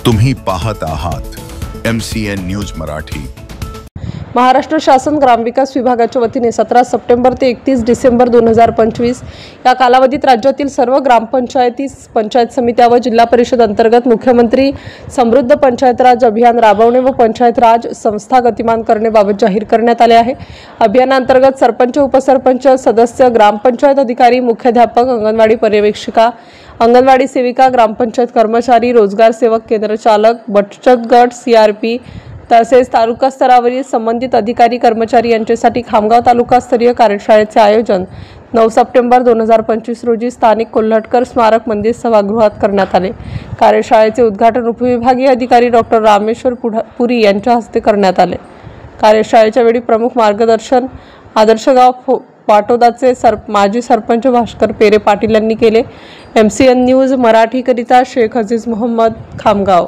तुम्ही पाहत आहात MCN न्यूज मराठी। महाराष्ट्र शासन ग्रामविकास विभागाच्या वतीने 17 सप्टेंबर ते 31 डिसेंबर 2025 या कालावधीत राज्यातील सर्व ग्रामपंचायती, पंचायत समित्या व जिल्हा परिषद अंतर्गत मुख्यमंत्री समृद्ध पंचायत राज अभियान राबवणे व पंचायत राज संस्था गतिमान करण्याबाबत जाहीर करण्यात आले आहे। अभियानांतर्गत सरपंच, उपसरपंच, सदस्य, ग्रामपंचायत अधिकारी, मुख्याध्यापक, अंगणवाडी पर्यवेक्षिका, अंगणवाडी सेविका, ग्रामपंचायत कर्मचारी, रोजगार सेवक, केंद्र चालक, बचत गट, CRP तसेच तालुका स्तरावरील संबंधित अधिकारी कर्मचारी यांच्यासाठी खामगाव तालुकास्तरीय कार्यशाळेचे आयोजन 9 सप्टेंबर 2025 रोजी स्थानिक कोल्हटकर स्मारक मंदिर सभागृहात करण्यात आले। कार्यशाळेचे उद्घाटन उपविभागीय अधिकारी डॉक्टर रामेश्वर पुरी यांच्या हस्ते करण्यात आले। कार्यशाळेच्या वेळी प्रमुख मार्गदर्शन आदर्शगाव पाटोदाचे माजी सरपंच भास्कर पेरे पाटील यांनी केले। MCN न्यूज मराठी करिता शेख अजीज मोहम्मद, खामगाव।